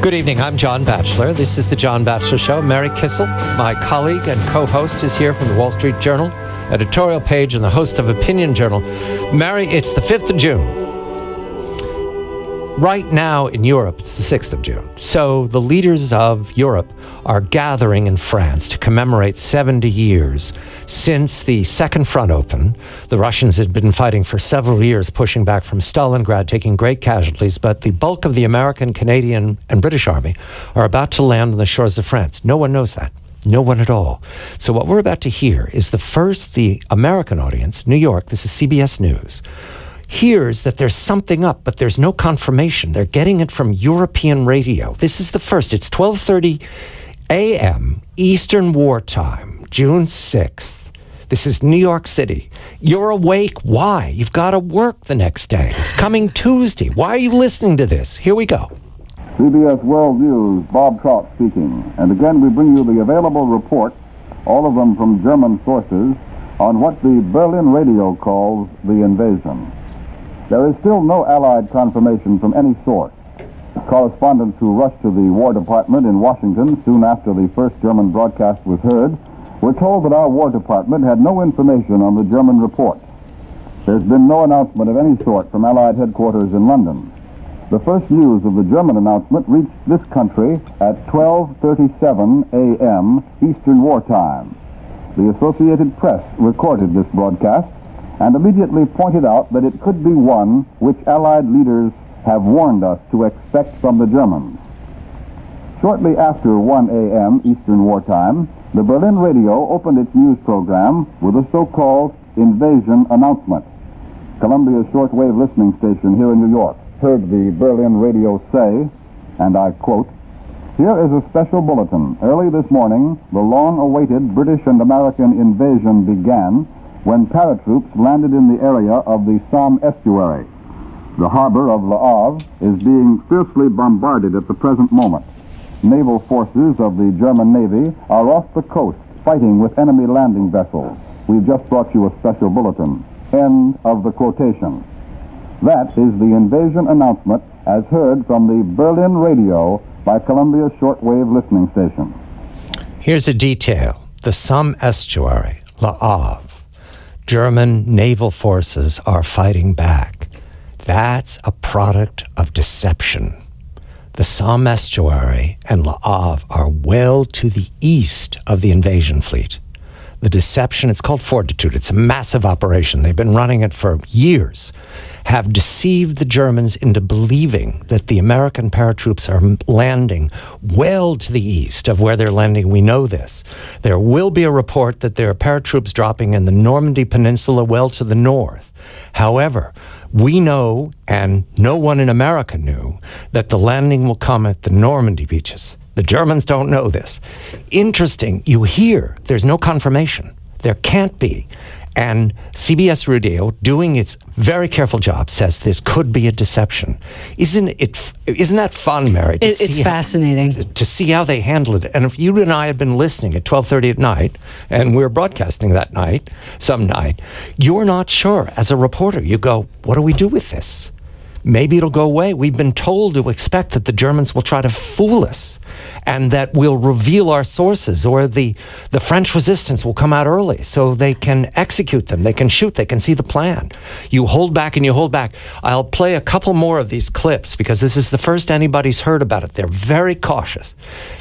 Good evening, I'm John Batchelor. This is the John Batchelor Show. Mary Kissel, my colleague and co-host, is here from the Wall Street Journal, editorial page, and the host of Opinion Journal. Mary, it's the 5th of June. Right now in Europe, it's the 6th of June. So the leaders of Europe are gathering in France to commemorate 70 years since the Second Front opened. The Russians had been fighting for several years, pushing back from Stalingrad, taking great casualties, but the bulk of the American, Canadian, and British army are about to land on the shores of France. No one knows that. No one at all. So what we're about to hear is the American audience, New York, this is CBS News, hears that there's something up, but there's no confirmation. They're getting it from European radio. This is the first. It's 12:30 a.m. Eastern Wartime, June 6th. This is New York City. You're awake. Why? You've got to work the next day. It's coming Tuesday. Why are you listening to this? Here we go. CBS World News, Bob Trout speaking. And again, we bring you the available reports, all of them from German sources, on what the Berlin radio calls the invasion. There is still no Allied confirmation from any source. Correspondents who rushed to the War Department in Washington soon after the first German broadcast was heard were told that our War Department had no information on the German report. There's been no announcement of any sort from Allied headquarters in London. The first news of the German announcement reached this country at 12:37 a.m. Eastern Wartime. The Associated Press recorded this broadcast and immediately pointed out that it could be one which Allied leaders have warned us to expect from the Germans. Shortly after 1 a.m. Eastern Wartime, the Berlin radio opened its news program with a so-called invasion announcement. Columbia's shortwave listening station here in New York heard the Berlin radio say, and I quote, "Here is a special bulletin. Early this morning, the long-awaited British and American invasion began when paratroops landed in the area of the Somme estuary. The harbor of Le Havre is being fiercely bombarded at the present moment. Naval forces of the German Navy are off the coast fighting with enemy landing vessels. We've just brought you a special bulletin." End of the quotation. That is the invasion announcement as heard from the Berlin radio by Columbia's shortwave listening station. Here's a detail. The Somme estuary, Le Havre. German naval forces are fighting back. That's a product of deception. The Somme estuary and Le Havre are well to the east of the invasion fleet. The deception, it's called Fortitude. It's a massive operation. They've been running it for years. Have deceived the Germans into believing that the American paratroops are landing well to the east of where they're landing. We know this. There will be a report that there are paratroops dropping in the Normandy Peninsula well to the north. However, we know, and no one in America knew, that the landing will come at the Normandy beaches. The Germans don't know this. Interesting, you hear there's no confirmation. There can't be. And CBS Radio, doing its very careful job, says this could be a deception. Isn't that fun, Mary? It's fascinating. To see how they handle it. And if you and I had been listening at 12:30 at night, and we were broadcasting that night, some night, you're not sure. As a reporter, you go, what do we do with this? Maybe it'll go away. We've been told to expect that the Germans will try to fool us and that we'll reveal our sources, or the French resistance will come out early so they can execute them. They can shoot. They can see the plan. You hold back and you hold back. I'll play a couple more of these clips because this is the first anybody's heard about it. They're very cautious.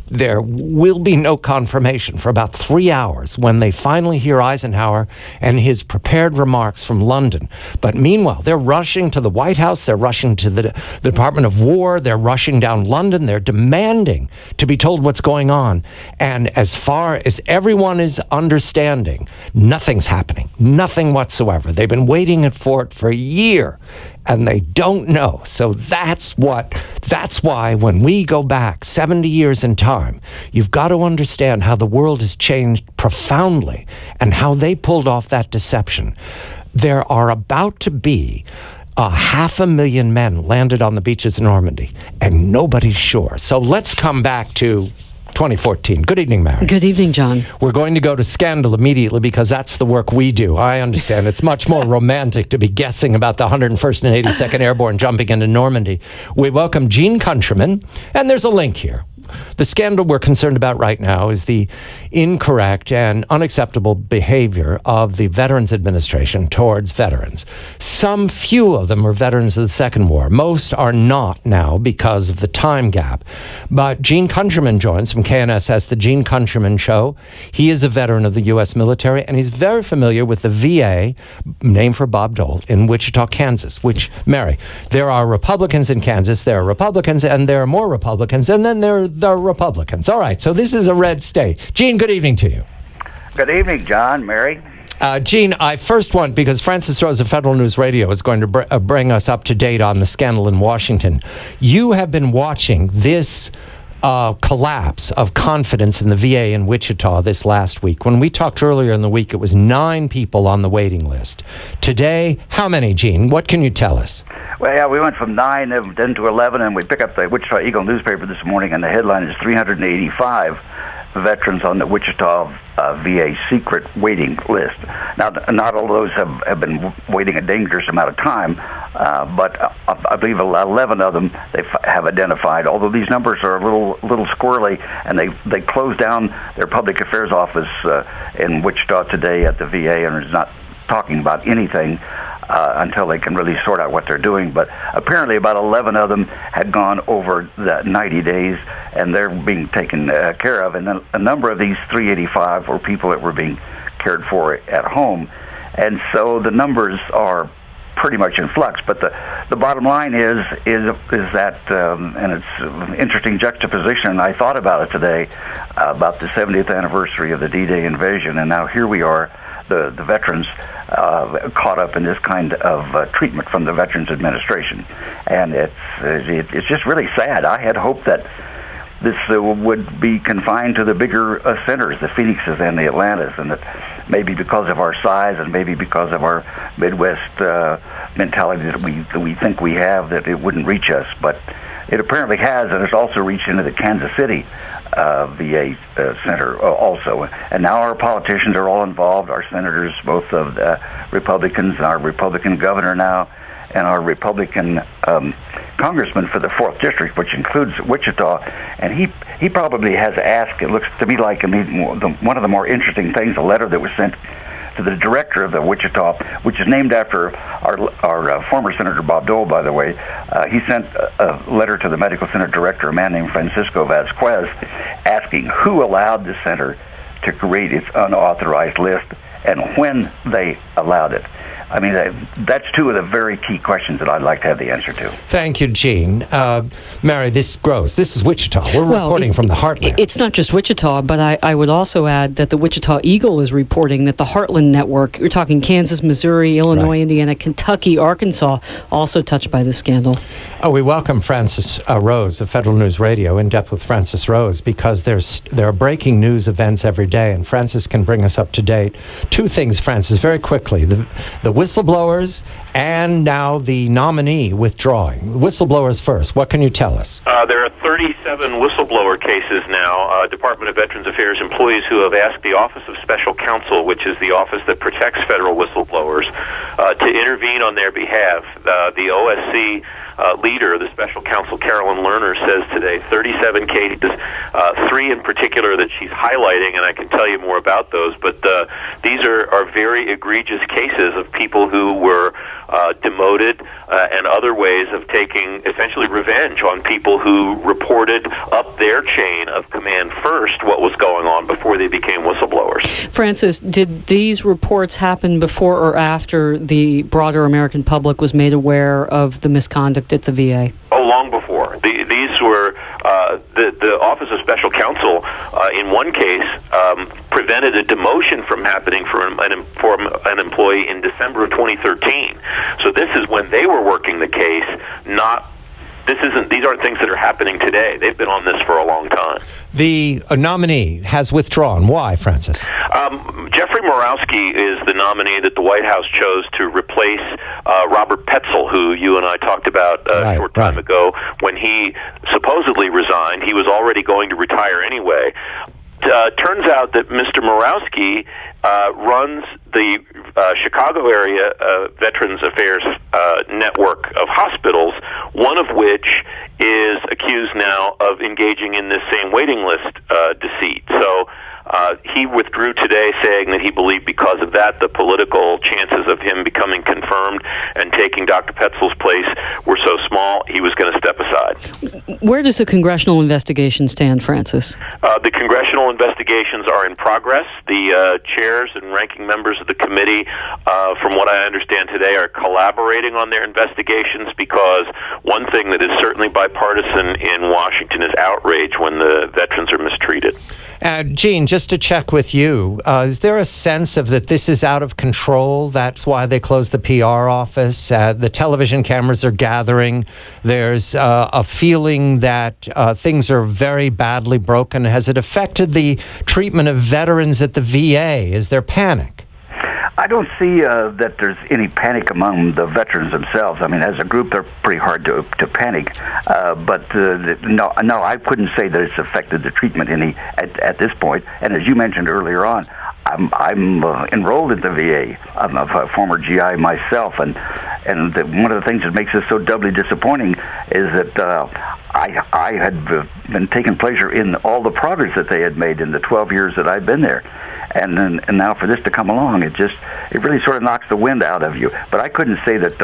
There will be no confirmation for about 3 hours when they finally hear Eisenhower and his prepared remarks from London. But meanwhile, they're rushing to the White House. They're rushing to the Department of War. They're rushing down London. They're demanding to be told what's going on. And as far as everyone is understanding, nothing's happening. Nothing whatsoever. They've been waiting for it for a year, and they don't know. So that's why when we go back 70 years in time, you've got to understand how the world has changed profoundly and how they pulled off that deception. There are about to be 500,000 men landed on the beaches of Normandy, and nobody's sure. So let's come back to 2014. Good evening, Mary. Good evening, John. We're going to go to scandal immediately because that's the work we do. I understand it's much more romantic to be guessing about the 101st and 82nd Airborne jumping into Normandy. We welcome Gene Countryman, and there's a link here. The scandal we're concerned about right now is the incorrect and unacceptable behavior of the Veterans Administration towards veterans. Some few of them are veterans of the Second War. Most are not now because of the time gap. But Gene Countryman joins from KNSS, The Gene Countryman Show. He is a veteran of the U.S. military, and he's very familiar with the VA, named for Bob Dole, in Wichita, Kansas, which, Mary, there are Republicans in Kansas, there are Republicans, and there are more Republicans, and then there are the Republicans. All right, so this is a red state. Gene, good evening to you. Good evening, John, Mary. Gene, I first want, because Francis Rose of Federal News Radio is going to bring us up to date on the scandal in Washington. You have been watching this collapse of confidence in the VA in Wichita this last week. When we talked earlier in the week, it was 9 people on the waiting list. Today, how many, Gene? What can you tell us? Well, yeah, we went from 9 then to 11, and we pick up the Wichita Eagle newspaper this morning, and the headline is 385 veterans on the Wichita VA secret waiting list. Now, not all of those have been waiting a dangerous amount of time, but I believe 11 of them they have identified, although these numbers are a little squirrely, and they closed down their public affairs office in Wichita today at the VA, and is not talking about anything until they can really sort out what they're doing. But apparently about 11 of them had gone over the 90 days, and they're being taken care of. And then a number of these 385 were people that were being cared for at home. And so the numbers are pretty much in flux. But the bottom line is that, and it's an interesting juxtaposition, I thought about it today, about the 70th anniversary of the D-Day invasion, and now here we are, the veterans caught up in this kind of treatment from the Veterans Administration, and it's just really sad. I had hoped that this would be confined to the bigger centers, the Phoenixes and the Atlantas, and that maybe because of our size and maybe because of our Midwest mentality that we think we have, that it wouldn't reach us. But it apparently has, and it's also reached into the Kansas City VA center also. And now our politicians are all involved, our senators, both of the Republicans, our Republican governor now, and our Republican congressman for the 4th District, which includes Wichita. And he probably has asked, it looks to me like, one of the more interesting things, a letter that was sent to the director of the Wichita, which is named after our former Senator Bob Dole, by the way. He sent a letter to the medical center director, a man named Francisco Vasquez, asking who allowed the center to create its unauthorized list and when they allowed it. I mean, that's 2 of the very key questions that I'd like to have the answer to. Thank you, Gene. Mary, this grows. This is Wichita. We're reporting from the Heartland. It's not just Wichita, but I would also add that the Wichita Eagle is reporting that the Heartland Network, you're talking Kansas, Missouri, Illinois, right, Indiana, Kentucky, Arkansas, also touched by this scandal. Oh, we welcome Francis Rose of Federal News Radio, In Depth with Francis Rose, because there are breaking news events every day, and Francis can bring us up to date. 2 things, Francis, very quickly. The whistleblowers, and now the nominee withdrawing. Whistleblowers first. What can you tell us? There are 37 whistleblower cases now. Department of Veterans Affairs employees who have asked the Office of Special Counsel, which is the office that protects federal whistleblowers, to intervene on their behalf. The OSC leader, the Special Counsel Carolyn Lerner, says today 37 cases, 3 in particular that she's highlighting, and I can tell you more about those, but these are very egregious cases of people who were demoted and other ways of taking essentially revenge on people who reported up their chain of command first what was going on before they became whistleblowers. Francis, did these reports happen before or after the broader American public was made aware of the misconduct at the VA? Oh, long before. These were the Office of Special Counsel, in one case, prevented a demotion from happening for an employee in December of 2013. So this is when they were working the case, these aren't things that are happening today. They've been on this for a long time. The nominee has withdrawn. Why, Francis? Jeffrey Morawski is the nominee that the White House chose to replace Robert Petzel, who you and I talked about a short time ago, when he supposedly resigned. He was already going to retire anyway. Turns out that Mr. Morawski runs the Chicago area Veterans Affairs network of hospitals, one of which is accused now of engaging in this same waiting list deceit. So he withdrew today, saying that he believed because of that the political chances of him becoming confirmed and taking Dr. Petzel's place were so small, he was going to step aside. Where does the congressional investigation stand, Francis? The congressional investigations are in progress. The chairs and ranking members of the committee, from what I understand today, are collaborating on their investigations, because one thing that is certainly bipartisan in Washington is outrage when the veterans are mistreated. Gene, just to check with you, is there a sense of that this is out of control? That's why they closed the PR office. The television cameras are gathering. There's a feeling that things are very badly broken. Has it affected the treatment of veterans at the VA? Is there panic? I don't see that there's any panic among the veterans themselves. I mean, as a group, they're pretty hard to panic. But no, I couldn't say that it's affected the treatment any at this point. And as you mentioned earlier on, I'm enrolled at the VA. I'm a former GI myself, and one of the things that makes this so doubly disappointing is that I had been taking pleasure in all the progress that they had made in the 12 years that I've been there. And now for this to come along, it really sort of knocks the wind out of you. But I couldn't say that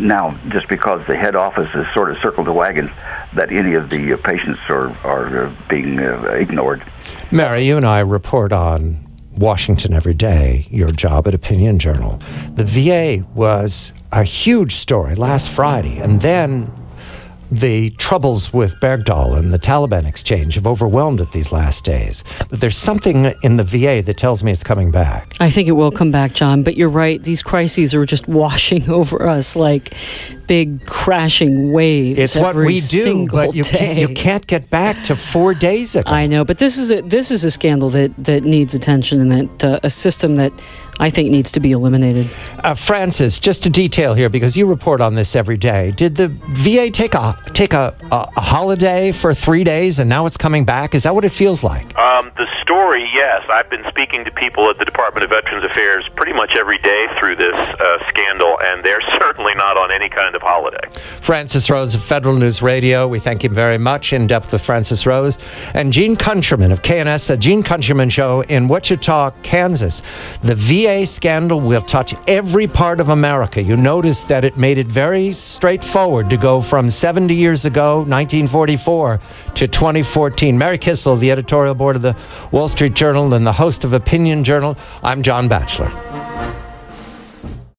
now, just because the head office has sort of circled the wagons, that any of the patients are being ignored. Mary, you and I report on Washington every day, your job at Opinion Journal. The VA was a huge story last Friday, and then the troubles with Bergdahl and the Taliban exchange have overwhelmed it these last days. But there's something in the VA that tells me it's coming back. I think it will come back, John, but you're right. These crises are just washing over us like big crashing waves. It's what we do, but you can't get back to 4 days ago. I know, but this is a scandal that needs attention, and that a system that I think needs to be eliminated. Francis, just a detail here, because you report on this every day. Did the VA take a holiday for 3 days and now it's coming back? Is that what it feels like? The story, yes. I've been speaking to people at the Department of Veterans Affairs pretty much every day through this scandal, and they're certainly not on any kind of holiday. Francis Rose of Federal News Radio. We thank him very much. In Depth with Francis Rose. And Gene Countryman of KNS, a Gene Countryman show in Wichita, Kansas. The VA scandal will touch every part of America. You notice that it made it very straightforward to go from 70 years ago, 1944, to 2014. Mary Kissel, the editorial board of the Wall Street Journal and the host of Opinion Journal. I'm John Batchelor.